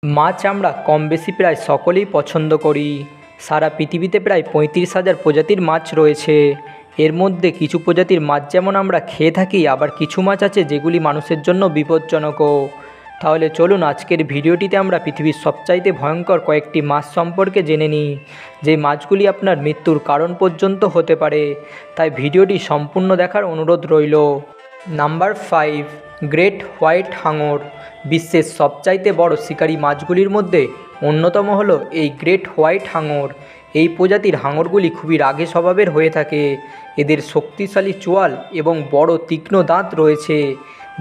মাছ আমরা কম বেশি প্রায় সকলেই পছন্দ করি। সারা পৃথিবীতে প্রায় ৩৫,০০০ প্রজাতির মাছ রয়েছে। এর মধ্যে কিছু প্রজাতির মাছ যেমন আমরা খেয়ে থাকি, আবার কিছু মাছ আছে যেগুলি মানুষের জন্য বিপজ্জনকও। তাহলে চলুন আজকের ভিডিওটিতে আমরা পৃথিবীর সবচাইতে ভয়ঙ্কর কয়েকটি মাছ সম্পর্কে জেনে নিই, যে মাছগুলি আপনার মৃত্যুর কারণ পর্যন্ত হতে পারে। তাই ভিডিওটি সম্পূর্ণ দেখার অনুরোধ রইল। নাম্বার 5, গ্রেট হোয়াইট হাঙর। বিশ্বের সবচাইতে বড় শিকারী মাছগুলির মধ্যে অন্যতম হলো এই গ্রেট হোয়াইট হাঙর। এই প্রজাতির হাঙরগুলি খুবই রাগী স্বভাবের হয়ে থাকে। এদের শক্তিশালী চোয়াল এবং বড় তীক্ষ্ণ দাঁত রয়েছে,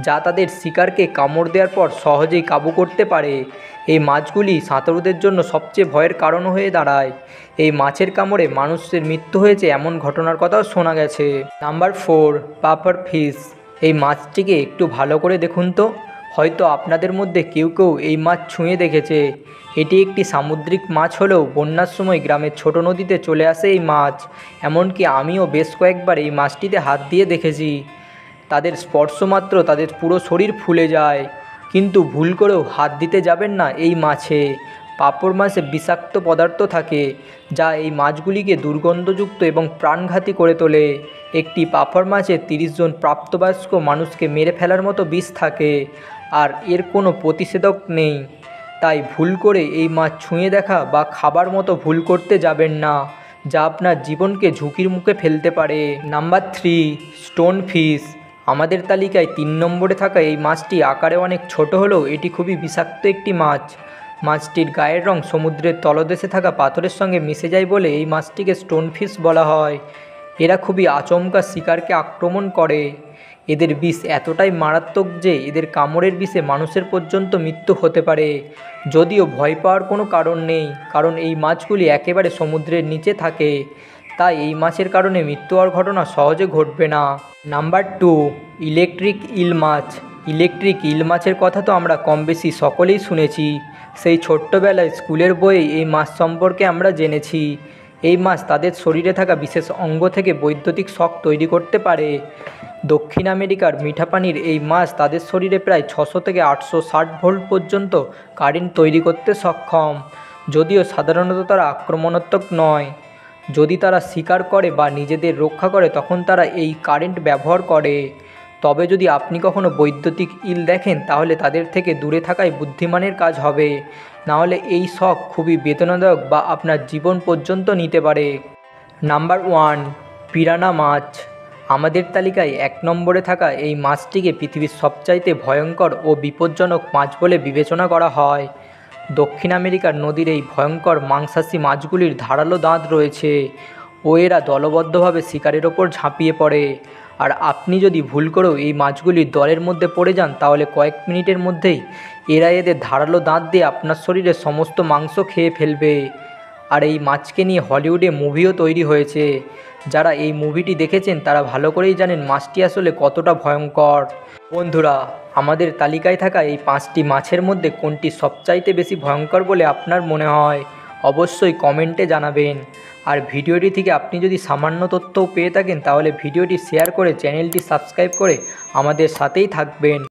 যা তাদের শিকারকে কামড় দেওয়ার পর সহজেই কাবু করতে পারে। এই মাছগুলি সাঁতারুদের জন্য সবচেয়ে ভয়ের কারণ হয়ে দাঁড়ায়। এই মাছের কামড়ে মানুষের মৃত্যু হয়েছে এমন ঘটনার কথাও শোনা গেছে। Number 4, puffer fish. এই মাছটিকে একটু ভালো করে দেখুন তো। হয়তো আপনাদের মধ্যে কেউ কেউ এই মাছ ছুঁয়ে দেখেছে। এটি একটি সামুদ্রিক মাছ হলেও বন্যার সময় গ্রামের ছোট নদীতে চলে আসে এই মাছ। এমনকি আমিও বেশ কয়েকবার এই মাছটিতে হাত দিয়ে দেখেছি। তাদের স্পর্শ মাত্র তাদের পুরো শরীর ফুলে যায়। কিন্তু ভুল করেও হাত দিতে যাবেন না এই মাছে। পাপড় মাছে বিষাক্ত পদার্থ থাকে, যা এই মাছগুলিকে দুর্গন্ধযুক্ত এবং প্রাণঘাতী করে তোলে। একটি পাপড় মাছে 30 জন প্রাপ্তবয়স্ক মানুষকে মেরে ফেলার মতো বিষ থাকে, আর এর কোনো প্রতিষেধক নেই। তাই ভুল করে এই মাছ ছুঁয়ে দেখা বা খাবার মতো ভুল করতে যাবেন না, যা আপনার জীবনকে ঝুঁকির মুখে ফেলতে পারে। Number 3, stone fish. আমাদের তালিকায় 3 নম্বরে থাকা এই মাছটি আকারে অনেক ছোট হলেও এটি খুবই বিষাক্ত একটি মাছ। মাছটির গায়ের রং সমুদ্রের তলদেশে থাকা পাথরের সঙ্গে মিশে যায় বলে এই মাছটিকে স্টোন ফিশ বলা হয়। এরা খুবই আচমকা শিকারকে আক্রমণ করে। এদের বিষ এতটাই মারাত্মক যে এদের কামড়ের বিষে মানুষের পর্যন্ত মৃত্যু হতে পারে। যদিও ভয় পাওয়ার কোনো কারণ নেই, কারণ এই মাছগুলি একেবারে সমুদ্রের নিচে থাকে। তাই এই মাছের কারণে মৃত্যু হওয়ার ঘটনা সহজে ঘটবে না। নাম্বার 2, ইলেকট্রিক ইল মাছ। ইলেকট্রিক ইল মাছের কথা তো আমরা কম বেশি সকলেই শুনেছি। সেই ছোট্টবেলায় স্কুলের বইয়ে এই মাছ সম্পর্কে আমরা জেনেছি। এই মাছ তাদের শরীরে থাকা বিশেষ অঙ্গ থেকে বৈদ্যুতিক শক তৈরি করতে পারে। দক্ষিণ আমেরিকার মিঠা পানির এই মাছ তাদের শরীরে প্রায় 600 থেকে 860 ভোল্ট পর্যন্ত কারেন্ট তৈরি করতে সক্ষম। যদিও সাধারণত তারা আক্রমণাত্মক নয়। যদি তারা শিকার করে বা নিজেদের রক্ষা করে তখন তারা এই কারেন্ট ব্যবহার করে। তবে যদি আপনি কখনো বৈদ্যুতিক ইল দেখেন তাহলে তাদের থেকে দূরে থাকাই বুদ্ধিমানের কাজ হবে, নাহলে এই শক খুবই বেদনাদায়ক বা আপনার জীবন পর্যন্ত নিতে পারে। নাম্বার 1, পিরানা মাছ। আমাদের তালিকায় 1 নম্বরে থাকা এই মাছটিকে পৃথিবীর সবচাইতে ভয়ঙ্কর ও বিপজ্জনক মাছ বলে বিবেচনা করা হয়। দক্ষিণ আমেরিকার নদীর এই ভয়ঙ্কর মাংসাশী মাছগুলির ধারালো দাঁত রয়েছে ও এরা দলবদ্ধভাবে শিকারের ওপর ঝাঁপিয়ে পড়ে। আর আপনি যদি ভুল করেও এই মাছগুলির দলের মধ্যে পড়ে যান তাহলে কয়েক মিনিটের মধ্যেই এরা এদের ধারালো দাঁত দিয়ে আপনার শরীরের সমস্ত মাংস খেয়ে ফেলবে। আর এই মাছকে নিয়ে হলিউডে মুভিও তৈরি হয়েছে। যারা এই মুভিটি দেখেছেন তারা ভালো করেই জানেন মাছটি আসলে কতটা ভয়ঙ্কর। বন্ধুরা, আমাদের তালিকায় থাকা এই 5টি মাছের মধ্যে কোনটি সবচাইতে বেশি ভয়ঙ্কর বলে আপনার মনে হয় অবশ্যই কমেন্টে জানাবেন। আর ভিডিওটি থেকে আপনি যদি সামান্য তথ্যও পেয়ে থাকেন তাহলে ভিডিওটি শেয়ার করে চ্যানেলটি সাবস্ক্রাইব করে আমাদের সাথেই থাকবেন।